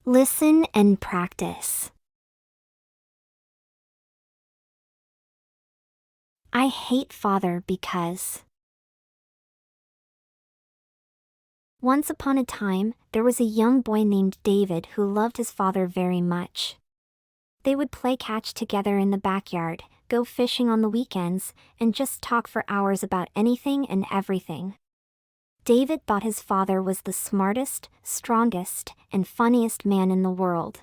Listen and practice. I hate father because. Once upon a time, there was a young boy named David who loved his father very much. They would play catch together in the backyard, go fishing on the weekends, and just talk for hours about anything and everything. David thought his father was the smartest, strongest, and funniest man in the world.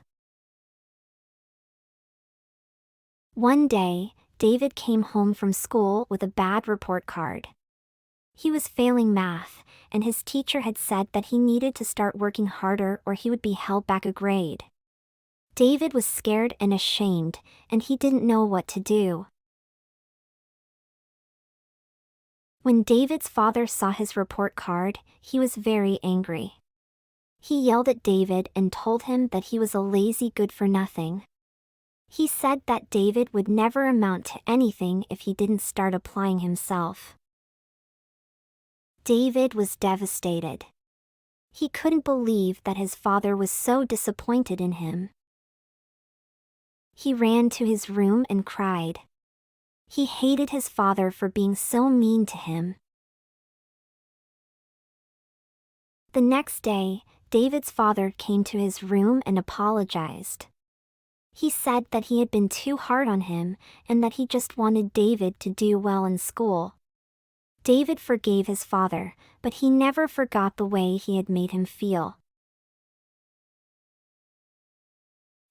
One day, David came home from school with a bad report card. He was failing math, and his teacher had said that he needed to start working harder or he would be held back a grade. David was scared and ashamed, and he didn't know what to do. When David's father saw his report card, he was very angry. He yelled at David and told him that he was a lazy good-for-nothing. He said that David would never amount to anything if he didn't start applying himself. David was devastated. He couldn't believe that his father was so disappointed in him. He ran to his room and cried. He hated his father for being so mean to him. The next day, David's father came to his room and apologized. He said that he had been too hard on him and that he just wanted David to do well in school. David forgave his father, but he never forgot the way he had made him feel.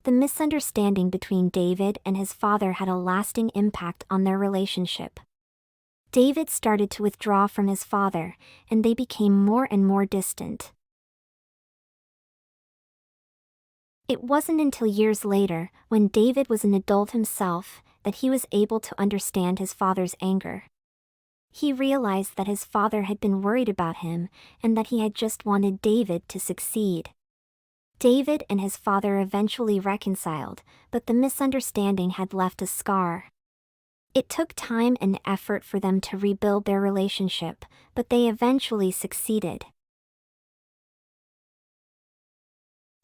The misunderstanding between David and his father had a lasting impact on their relationship. David started to withdraw from his father, and they became more and more distant. It wasn't until years later, when David was an adult himself, that he was able to understand his father's anger. He realized that his father had been worried about him, and that he had just wanted David to succeed. David and his father eventually reconciled, but the misunderstanding had left a scar. It took time and effort for them to rebuild their relationship, but they eventually succeeded.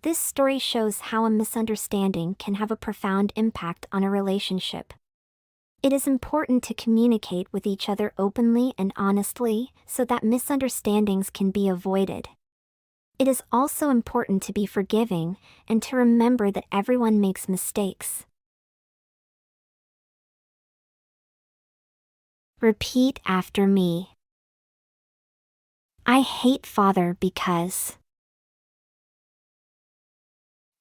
This story shows how a misunderstanding can have a profound impact on a relationship. It is important to communicate with each other openly and honestly, so that misunderstandings can be avoided. It is also important to be forgiving, and to remember that everyone makes mistakes. Repeat after me. I hate father because.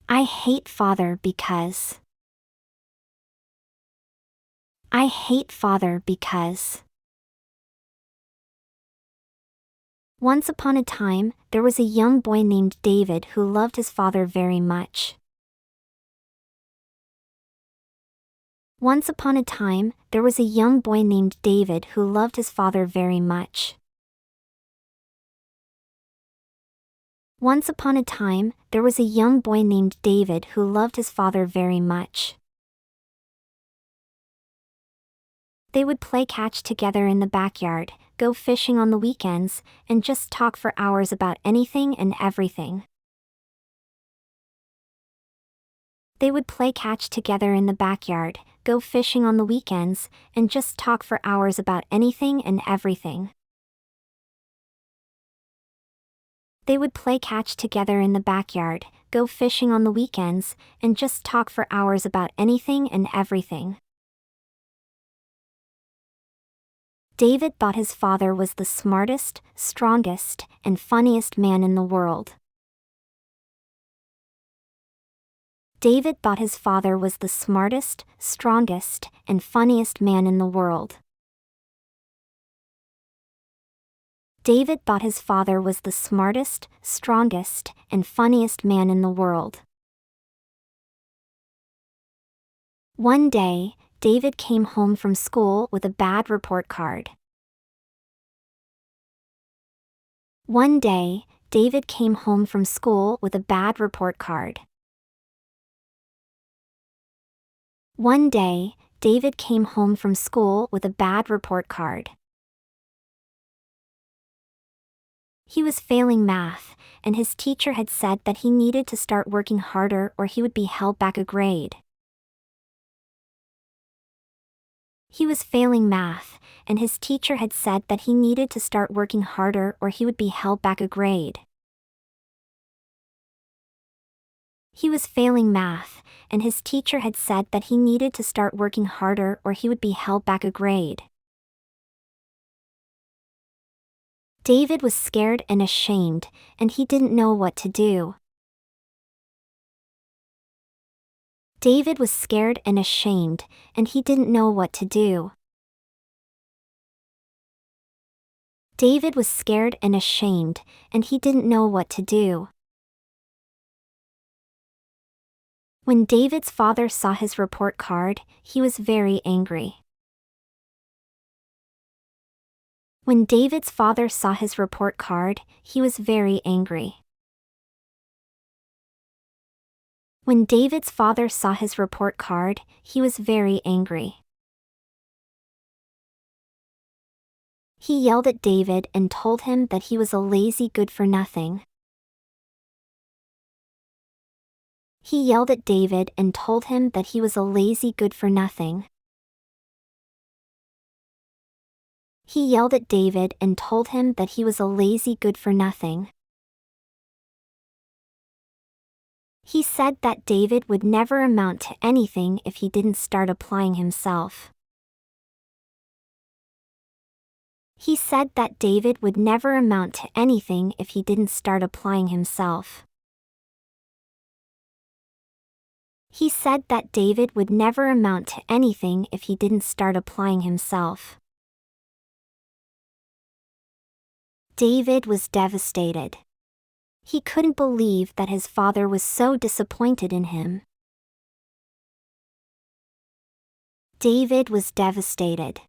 I hate father because. I hate father because. Once upon a time, there was a young boy named David who loved his father very much. Once upon a time, there was a young boy named David who loved his father very much. Once upon a time, there was a young boy named David who loved his father very much. They would play catch together in the backyard, go fishing on the weekends, and just talk for hours about anything and everything. They would play catch together in the backyard, go fishing on the weekends, and just talk for hours about anything and everything. They would play catch together in the backyard, go fishing on the weekends, and just talk for hours about anything and everything. David thought his father was the smartest, strongest, and funniest man in the world. David thought his father was the smartest, strongest, and funniest man in the world. David thought his father was the smartest, strongest, and funniest man in the world. One day, David came home from school with a bad report card. One day, David came home from school with a bad report card. One day, David came home from school with a bad report card. He was failing math, and his teacher had said that he needed to start working harder or he would be held back a grade. He was failing math, and his teacher had said that he needed to start working harder or he would be held back a grade. He was failing math, and his teacher had said that he needed to start working harder or he would be held back a grade. David was scared and ashamed, and he didn't know what to do. David was scared and ashamed, and he didn't know what to do. David was scared and ashamed, and he didn't know what to do. When David's father saw his report card, he was very angry. When David's father saw his report card, he was very angry. When David's father saw his report card, he was very angry. He yelled at David and told him that he was a lazy good-for-nothing. He yelled at David and told him that he was a lazy good-for-nothing. He yelled at David and told him that he was a lazy good-for-nothing. He said that David would never amount to anything if he didn't start applying himself. He said that David would never amount to anything if he didn't start applying himself. He said that David would never amount to anything if he didn't start applying himself. David was devastated. He couldn't believe that his father was so disappointed in him. David was devastated.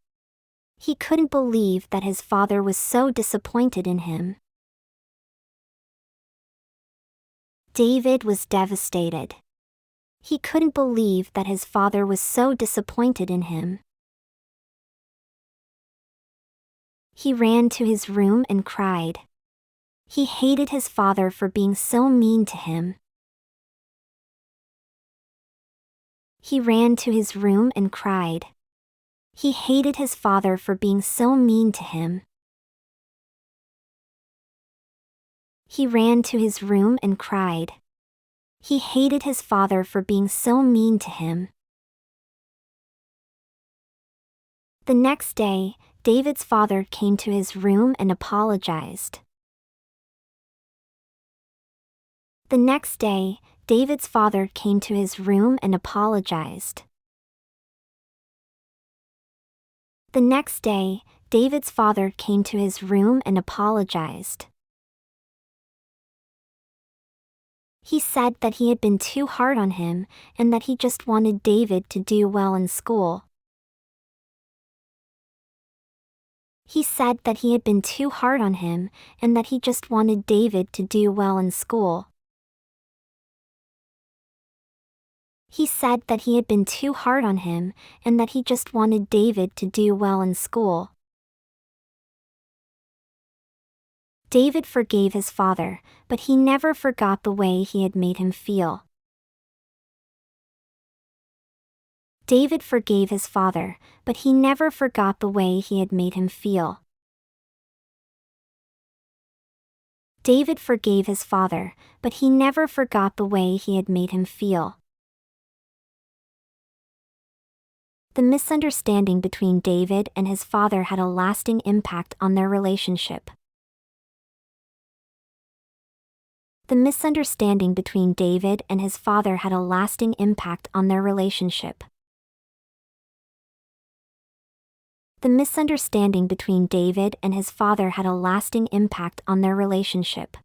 He couldn't believe that his father was so disappointed in him. David was devastated. He couldn't believe that his father was so disappointed in him. He ran to his room and cried. He hated his father for being so mean to him. He ran to his room and cried. He hated his father for being so mean to him. He ran to his room and cried. He hated his father for being so mean to him. The next day, David's father came to his room and apologized. The next day, David's father came to his room and apologized. The next day, David's father came to his room and apologized. He said that he had been too hard on him and that he just wanted David to do well in school. He said that he had been too hard on him and that he just wanted David to do well in school. He said that he had been too hard on him and that he just wanted David to do well in school. David forgave his father, but he never forgot the way he had made him feel. David forgave his father, but he never forgot the way he had made him feel. David forgave his father, but he never forgot the way he had made him feel. The misunderstanding between David and his father had a lasting impact on their relationship. The misunderstanding between David and his father had a lasting impact on their relationship. The misunderstanding between David and his father had a lasting impact on their relationship.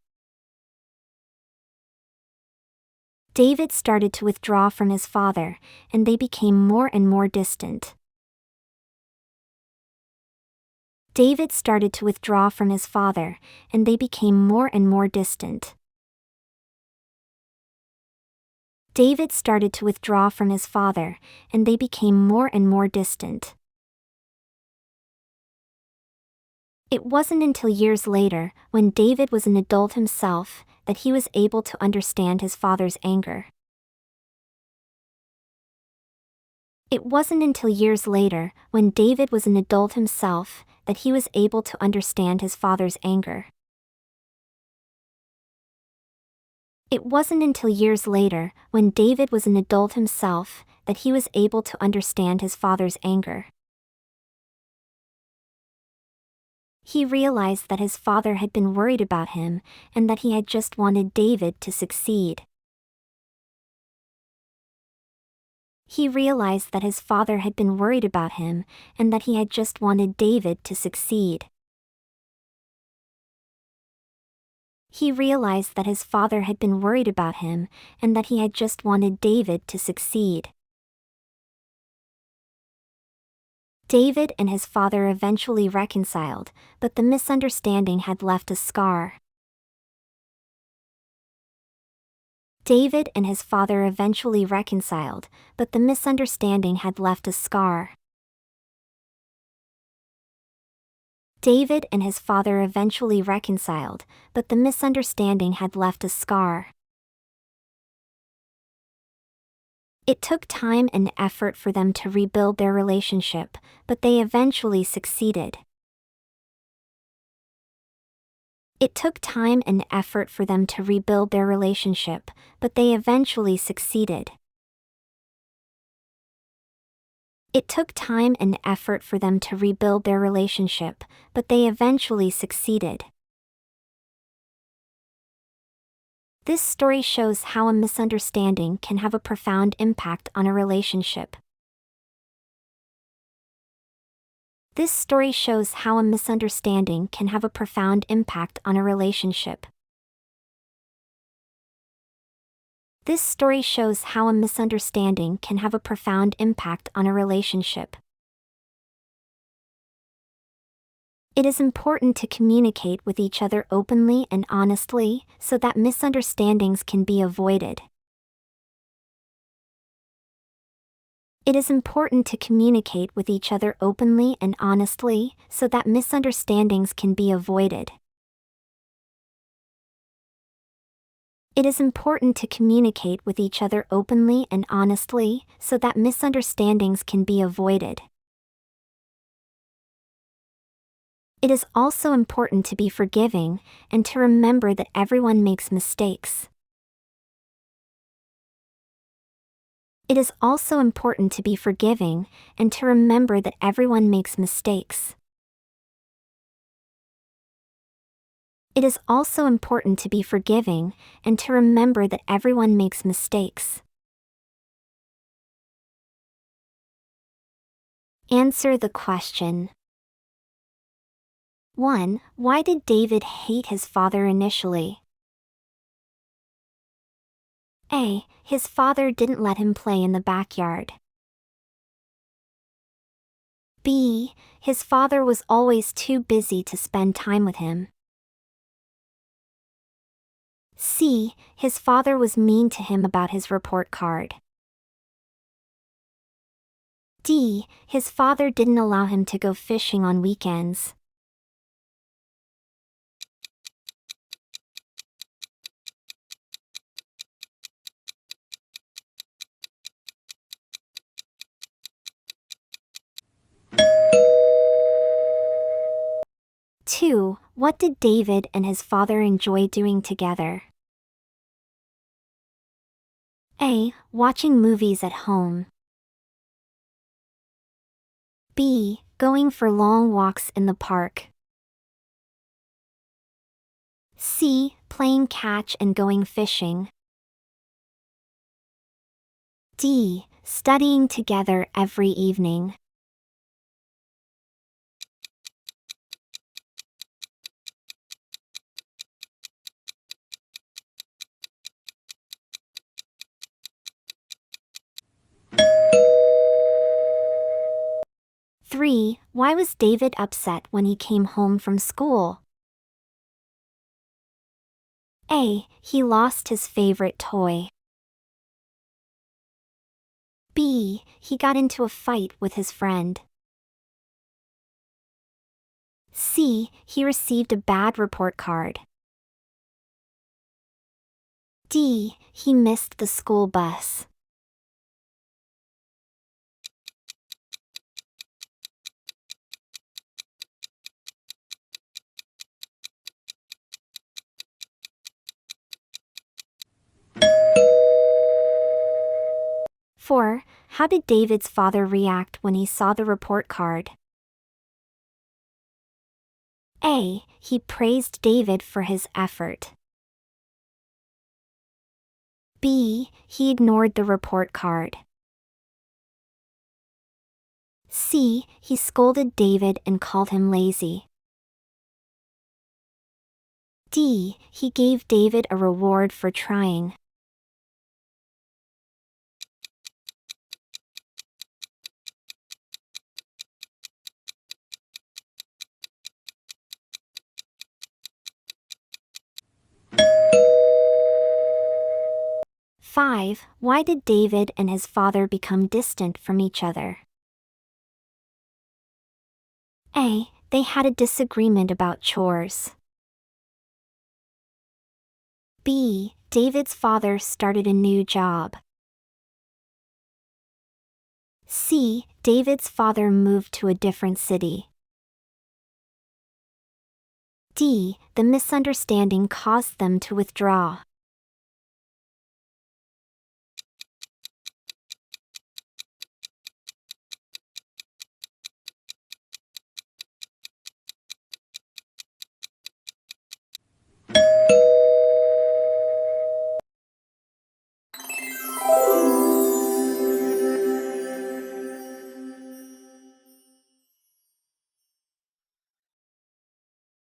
David started to withdraw from his father, and they became more and more distant. David started to withdraw from his father, and they became more and more distant. David started to withdraw from his father, and they became more and more distant. It wasn't until years later, when David was an adult himself, that he was able to understand his father's anger. It wasn't until years later, when David was an adult himself, that he was able to understand his father's anger. It wasn't until years later, when David was an adult himself, that he was able to understand his father's anger. He realized that his father had been worried about him, and that he had just wanted David to succeed. He realized that his father had been worried about him, and that he had just wanted David to succeed. He realized that his father had been worried about him, and that he had just wanted David to succeed. David and his father eventually reconciled, but the misunderstanding had left a scar. David and his father eventually reconciled, but the misunderstanding had left a scar. David and his father eventually reconciled, but the misunderstanding had left a scar. It took time and effort for them to rebuild their relationship, but they eventually succeeded. It took time and effort for them to rebuild their relationship, but they eventually succeeded. It took time and effort for them to rebuild their relationship, but they eventually succeeded. This story shows how a misunderstanding can have a profound impact on a relationship. This story shows how a misunderstanding can have a profound impact on a relationship. This story shows how a misunderstanding can have a profound impact on a relationship. It is important to communicate with each other openly and honestly, so that misunderstandings can be avoided. It is important to communicate with each other openly and honestly, so that misunderstandings can be avoided. It is important to communicate with each other openly and honestly, so that misunderstandings can be avoided. It is also important to be forgiving, and to remember that everyone makes mistakes. It is also important to be forgiving, and to remember that everyone makes mistakes. It is also important to be forgiving, and to remember that everyone makes mistakes. Answer the question. 1. Why did David hate his father initially? A. His father didn't let him play in the backyard. B. His father was always too busy to spend time with him. C. His father was mean to him about his report card. D. His father didn't allow him to go fishing on weekends. Two. What did David and his father enjoy doing together? A. Watching movies at home. B. Going for long walks in the park. C. Playing catch and going fishing. D. Studying together every evening. Three. Why was David upset when he came home from school? A. He lost his favorite toy. B. He got into a fight with his friend. C. He received a bad report card. D. He missed the school bus. Four. How did David's father react when he saw the report card? A. He praised David for his effort. B. He ignored the report card. C. He scolded David and called him lazy. D. He gave David a reward for trying. Five. Why did David and his father become distant from each other? A. They had a disagreement about chores. B. David's father started a new job. C. David's father moved to a different city. D. The misunderstanding caused them to withdraw.